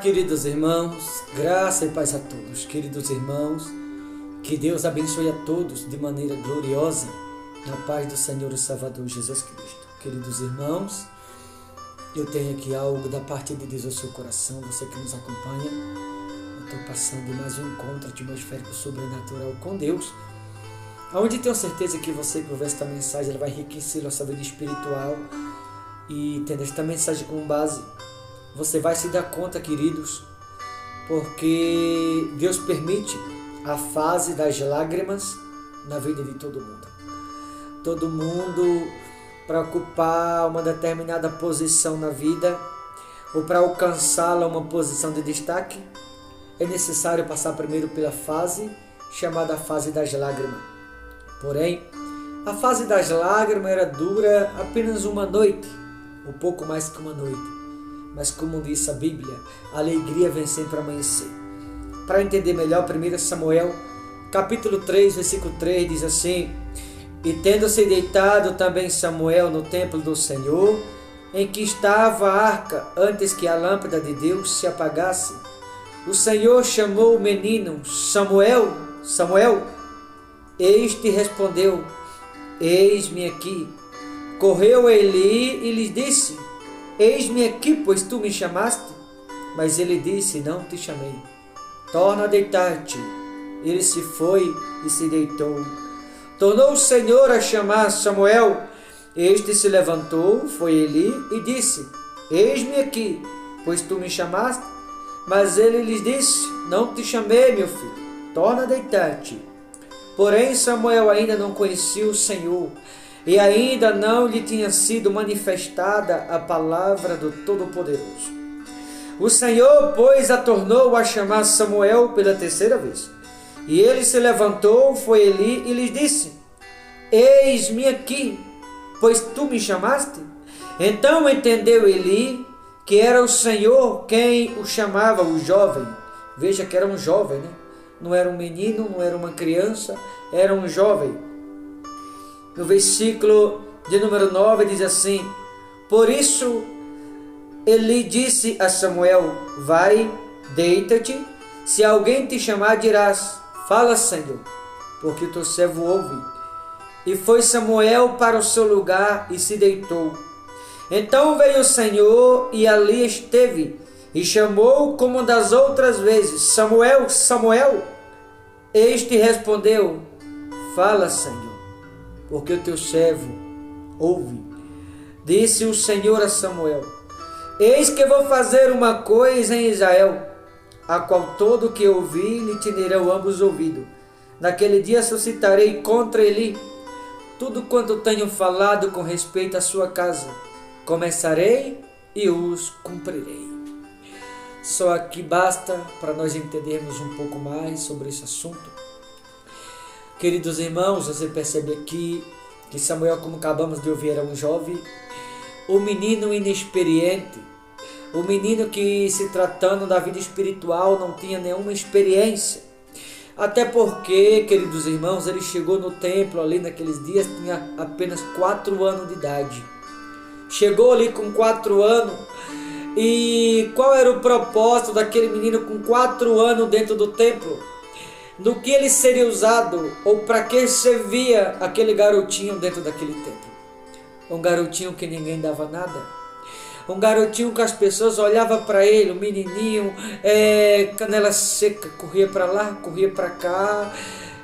Queridos irmãos, graça e paz a todos. Queridos irmãos, que Deus abençoe a todos de maneira gloriosa, na paz do Senhor e Salvador Jesus Cristo. Queridos irmãos, eu tenho aqui algo da parte de Deus ao seu coração, você que nos acompanha. Eu estou passando mais um encontro atmosférico sobrenatural com Deus, onde tenho certeza que você que ouve esta mensagem ela vai enriquecer a sua vida espiritual, e tendo esta mensagem como base, você vai se dar conta, queridos, porque Deus permite a fase das lágrimas na vida de todo mundo. Todo mundo, para ocupar uma determinada posição na vida, ou para alcançá-la uma posição de destaque, é necessário passar primeiro pela fase chamada fase das lágrimas. Porém, a fase das lágrimas dura apenas uma noite, ou pouco mais que uma noite. Mas como disse a Bíblia, a alegria vem sempre ao amanhecer. Para entender melhor, 1 Samuel, capítulo 3, versículo 3, diz assim: E tendo-se deitado também Samuel no templo do Senhor, em que estava a arca, antes que a lâmpada de Deus se apagasse, o Senhor chamou o menino: Samuel, Samuel. Este respondeu: Eis-me aqui. Correu Eli e lhes disse: Eis-me aqui, pois tu me chamaste? Mas ele disse: Não te chamei. Torna a deitar-te. Ele se foi e se deitou. Tornou o Senhor a chamar Samuel. Este se levantou, foi Eli, e disse: Eis-me aqui, pois tu me chamaste? Mas ele lhes disse: Não te chamei, meu filho. Torna a deitar-te. Porém Samuel ainda não conhecia o Senhor, e ainda não lhe tinha sido manifestada a palavra do Todo-Poderoso. O Senhor, pois, tornou a chamar Samuel pela terceira vez. E ele se levantou, foi Eli e lhes disse: Eis-me aqui, pois tu me chamaste? Então entendeu Eli que era o Senhor quem o chamava, o jovem. Veja que era um jovem, né? Não era um menino, não era uma criança, era um jovem. No versículo de número 9 diz assim: Por isso Eli disse a Samuel: Vai, deita-te, se alguém te chamar dirás: Fala, Senhor, porque teu servo ouve. E foi Samuel para o seu lugar e se deitou. Então veio o Senhor e ali esteve, e chamou como das outras vezes: Samuel, Samuel. Este respondeu: Fala, Senhor, porque o teu servo ouve. Disse o Senhor a Samuel: Eis que vou fazer uma coisa em Israel, a qual todo que ouvir lhe tinirão ambos ouvidos. Naquele dia suscitarei contra ele tudo quanto tenho falado com respeito à sua casa. Começarei e os cumprirei. Só aqui basta para nós entendermos um pouco mais sobre esse assunto. Queridos irmãos, você percebe aqui que Samuel, como acabamos de ouvir, era um jovem, um menino inexperiente, um menino que, se tratando da vida espiritual, não tinha nenhuma experiência. Até porque, queridos irmãos, ele chegou no templo ali naqueles dias, tinha apenas 4 anos de idade. Chegou ali com 4 anos, e qual era o propósito daquele menino com 4 anos dentro do templo? Do que ele seria usado, ou para que servia aquele garotinho dentro daquele templo? Um garotinho que ninguém dava nada, um garotinho que as pessoas olhavam para ele, um menininho, canela seca, corria para lá, corria para cá,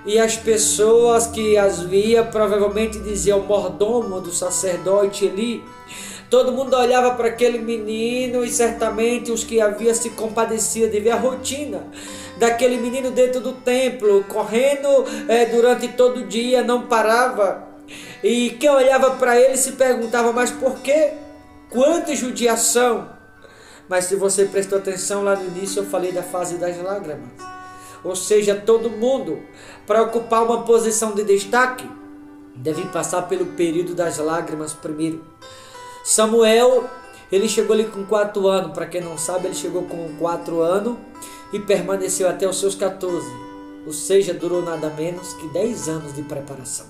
e as pessoas que as via provavelmente diziam: o mordomo do sacerdote Eli. Todo mundo olhava para aquele menino, e certamente os que havia se compadeciam de ver a rotina daquele menino dentro do templo, correndo durante todo o dia, não parava. E quem olhava para ele se perguntava: mas por quê? Quanta judiação! Mas se você prestou atenção lá no início, eu falei da fase das lágrimas. Ou seja, todo mundo, para ocupar uma posição de destaque, deve passar pelo período das lágrimas primeiro. Samuel, ele chegou ali com 4 anos. Para quem não sabe, ele chegou com 4 anos e permaneceu até os seus 14. Ou seja, durou nada menos que 10 anos de preparação.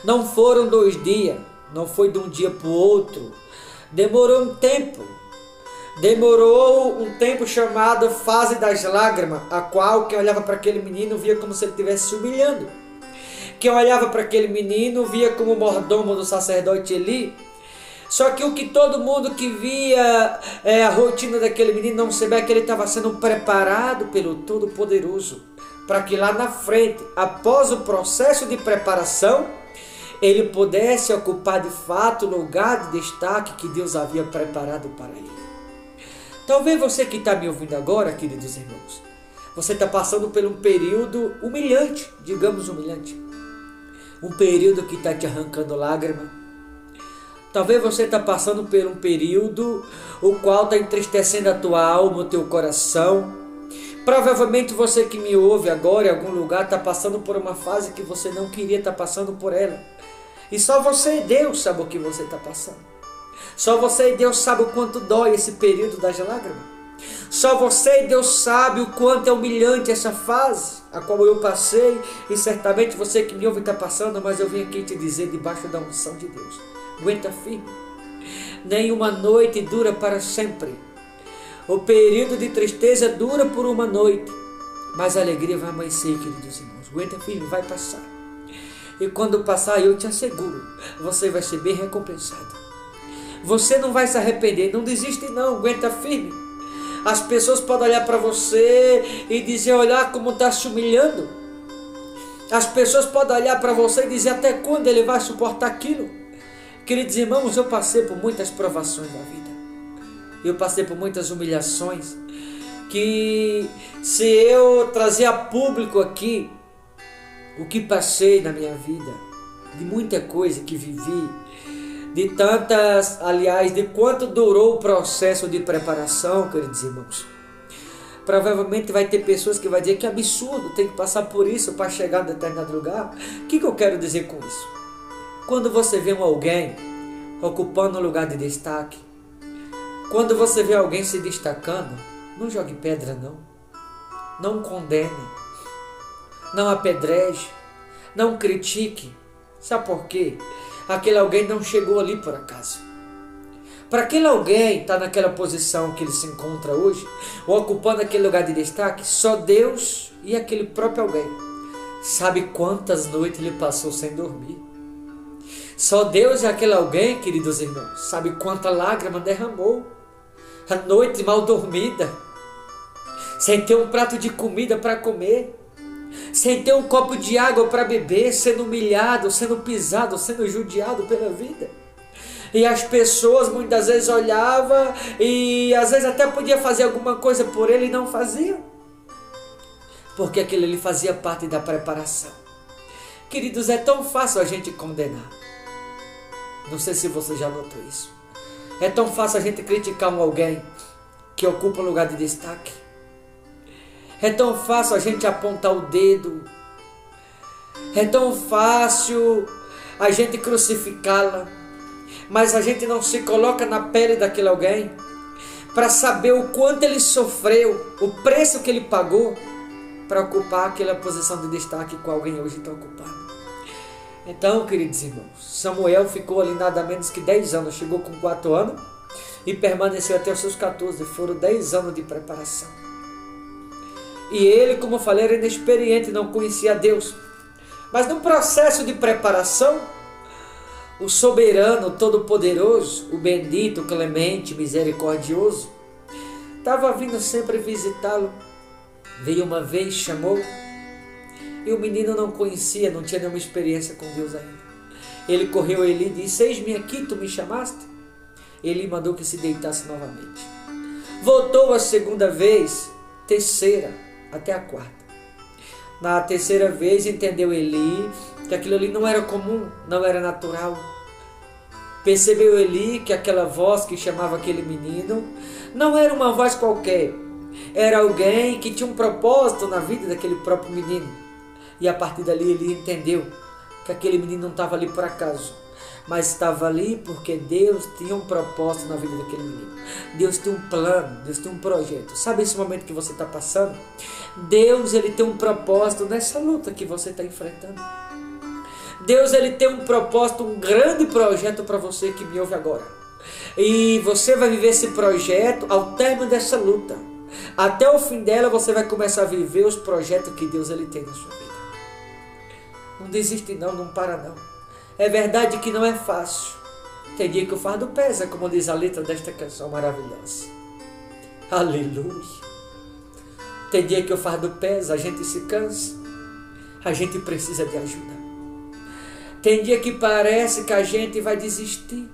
Não foram 2 dias, não foi de um dia para o outro. Demorou um tempo. Demorou um tempo chamado fase das lágrimas, a qual quem olhava para aquele menino via como se ele estivesse se humilhando. Quem olhava para aquele menino via como mordomo do sacerdote Eli. Só que o que todo mundo que via a rotina daquele menino não sabia que ele estava sendo preparado pelo Todo-Poderoso, para que lá na frente, após o processo de preparação, ele pudesse ocupar de fato o lugar de destaque que Deus havia preparado para ele. Talvez você que está me ouvindo agora, queridos irmãos, você está passando por um período humilhante, digamos humilhante. Um período que está te arrancando lágrima. Talvez você está passando por um período o qual está entristecendo a tua alma, o teu coração. Provavelmente você que me ouve agora em algum lugar está passando por uma fase que você não queria estar passando por ela. E só você e Deus sabe o que você está passando. Só você e Deus sabe o quanto dói esse período das lágrimas. Só você e Deus sabe o quanto é humilhante essa fase a qual eu passei. E certamente você que me ouve está passando, mas eu vim aqui te dizer debaixo da unção de Deus. Aguenta firme. Nenhuma noite dura para sempre. O período de tristeza dura por uma noite, mas a alegria vai amanhecer, queridos irmãos. Aguenta firme, vai passar. E quando passar, eu te asseguro, você vai ser bem recompensado. Você não vai se arrepender, não desiste não, aguenta firme. As pessoas podem olhar para você e dizer, olhar como está se humilhando. As pessoas podem olhar para você e dizer, até quando ele vai suportar aquilo? Queridos irmãos, eu passei por muitas provações na vida. Eu passei por muitas humilhações, que se eu trazer a público aqui o que passei na minha vida, de muita coisa que vivi, de tantas, aliás, de quanto durou o processo de preparação, queridos irmãos. Provavelmente vai ter pessoas que vão dizer que absurdo, tem que passar por isso para chegar em determinado lugar. O que eu quero dizer com isso? Quando você vê alguém ocupando um lugar de destaque, quando você vê alguém se destacando, não jogue pedra não. Não condene. Não apedreje. Não critique. Sabe por quê? Aquele alguém não chegou ali por acaso. Para aquele alguém estar naquela posição que ele se encontra hoje, ou ocupando aquele lugar de destaque, só Deus e aquele próprio alguém sabe quantas noites ele passou sem dormir. Só Deus e aquele alguém, queridos irmãos, sabe quanta lágrima derramou. A noite mal dormida, sem ter um prato de comida para comer, sem ter um copo de água para beber, sendo humilhado, sendo pisado, sendo judiado pela vida. E as pessoas muitas vezes olhavam e às vezes até podia fazer alguma coisa por ele e não faziam, porque aquilo ali fazia parte da preparação. Queridos, é tão fácil a gente condenar. Não sei se você já notou isso. É tão fácil a gente criticar alguém que ocupa um lugar de destaque. É tão fácil a gente apontar o dedo. É tão fácil a gente crucificá-la. Mas a gente não se coloca na pele daquele alguém para saber o quanto ele sofreu, o preço que ele pagou para ocupar aquela posição de destaque que alguém hoje está ocupando. Então, queridos irmãos, Samuel ficou ali nada menos que 10 anos, chegou com 4 anos e permaneceu até os seus 14, foram 10 anos de preparação. E ele, como eu falei, era inexperiente, não conhecia Deus. Mas no processo de preparação, o soberano, todo-poderoso, o bendito, o clemente, misericordioso, estava vindo sempre visitá-lo. Veio uma vez, chamou. E o menino não conhecia, não tinha nenhuma experiência com Deus ainda. Ele correu a Eli e disse, eis-me aqui, tu me chamaste? Eli mandou que se deitasse novamente. Voltou a segunda vez, terceira, até a quarta. Na terceira vez entendeu Eli que aquilo ali não era comum, não era natural. Percebeu Eli que aquela voz que chamava aquele menino não era uma voz qualquer. Era alguém que tinha um propósito na vida daquele próprio menino. E a partir dali ele entendeu que aquele menino não estava ali por acaso, mas estava ali porque Deus tinha um propósito na vida daquele menino. Deus tem um plano, Deus tem um projeto. Sabe esse momento que você está passando? Deus, ele tem um propósito nessa luta que você está enfrentando. Deus, ele tem um propósito, um grande projeto para você que me ouve agora. E você vai viver esse projeto ao término dessa luta. Até o fim dela você vai começar a viver os projetos que Deus ele tem na sua vida. Não desiste não, não para não. É verdade que não é fácil. Tem dia que o fardo pesa, como diz a letra desta canção maravilhosa. Aleluia. Tem dia que o fardo pesa, a gente se cansa. A gente precisa de ajuda. Tem dia que parece que a gente vai desistir.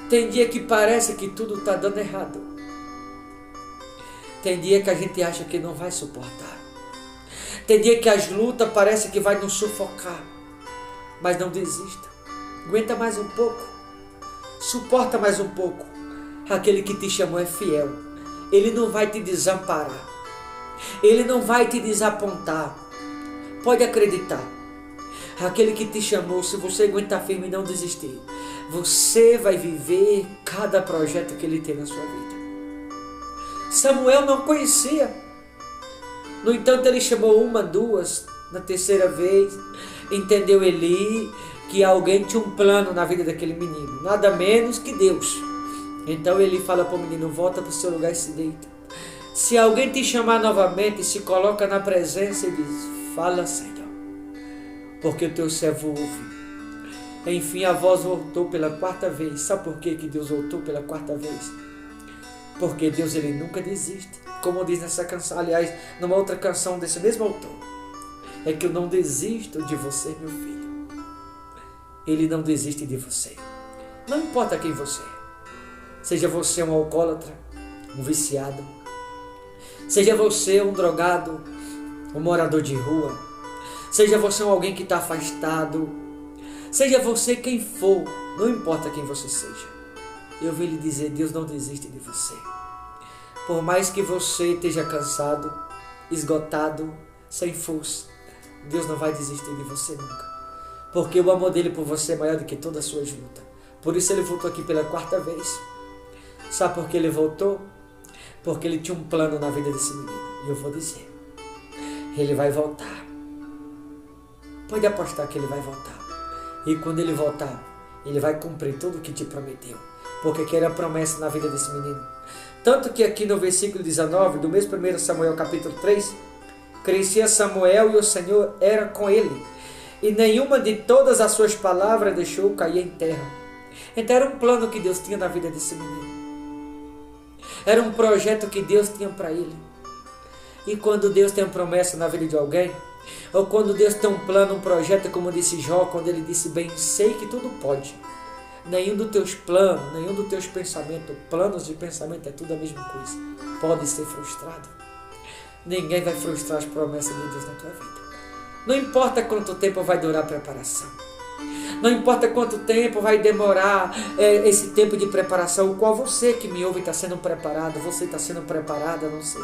Tem dia que parece que tudo está dando errado. Tem dia que a gente acha que não vai suportar. Tem dia que as lutas parecem que vai nos sufocar. Mas não desista. Aguenta mais um pouco. Suporta mais um pouco. Aquele que te chamou é fiel. Ele não vai te desamparar. Ele não vai te desapontar. Pode acreditar. Aquele que te chamou, se você aguentar firme e não desistir, você vai viver cada projeto que ele tem na sua vida. Samuel não conhecia. No entanto, ele chamou uma, duas, na terceira vez, entendeu Eli que alguém tinha um plano na vida daquele menino, nada menos que Deus. Então ele fala para o menino, volta para o seu lugar e se deita. Se alguém te chamar novamente, se coloca na presença e diz, fala, Senhor, porque o teu servo ouve. Enfim, a voz voltou pela quarta vez. Sabe por que Deus voltou pela quarta vez? Porque Deus ele nunca desiste. Como diz nessa canção, aliás, numa outra canção desse mesmo autor, é que eu não desisto de você, meu filho. Ele não desiste de você. Não importa quem você é. Seja você um alcoólatra, um viciado, seja você um drogado, um morador de rua, seja você alguém que está afastado, seja você quem for, não importa quem você seja. Eu vim lhe dizer, Deus não desiste de você. Por mais que você esteja cansado, esgotado, sem força, Deus não vai desistir de você nunca. Porque o amor dele por você é maior do que todas as suas lutas. Por isso ele voltou aqui pela quarta vez. Sabe por que ele voltou? Porque ele tinha um plano na vida desse menino. E eu vou dizer, ele vai voltar. Pode apostar que ele vai voltar. E quando ele voltar, ele vai cumprir tudo o que te prometeu. Porque que era a promessa na vida desse menino. Tanto que aqui no versículo 19, do mesmo 1 Samuel capítulo 3, crescia Samuel e o Senhor era com ele. E nenhuma de todas as suas palavras deixou cair em terra. Então era um plano que Deus tinha na vida desse menino. Era um projeto que Deus tinha para ele. E quando Deus tem uma promessa na vida de alguém, ou quando Deus tem um plano, um projeto, como disse Jó, quando ele disse, bem sei que tudo pode. Nenhum dos teus planos, nenhum dos teus pensamentos, planos de pensamento é tudo a mesma coisa. Pode ser frustrado. Ninguém vai frustrar as promessas de Deus na tua vida. Não importa quanto tempo vai durar a preparação. Não importa quanto tempo vai demorar esse tempo de preparação, o qual você que me ouve está sendo preparado, você está sendo preparada, não sei.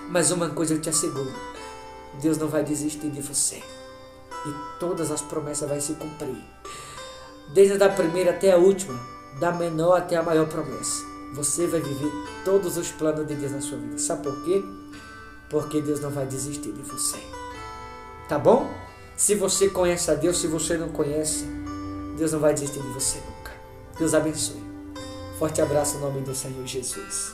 Mas uma coisa eu te asseguro, Deus não vai desistir de você. E todas as promessas vão se cumprir. Desde a primeira até a última, da menor até a maior promessa. Você vai viver todos os planos de Deus na sua vida. Sabe por quê? Porque Deus não vai desistir de você. Tá bom? Se você conhece a Deus, se você não conhece, Deus não vai desistir de você nunca. Deus abençoe. Forte abraço em nome do Senhor Jesus.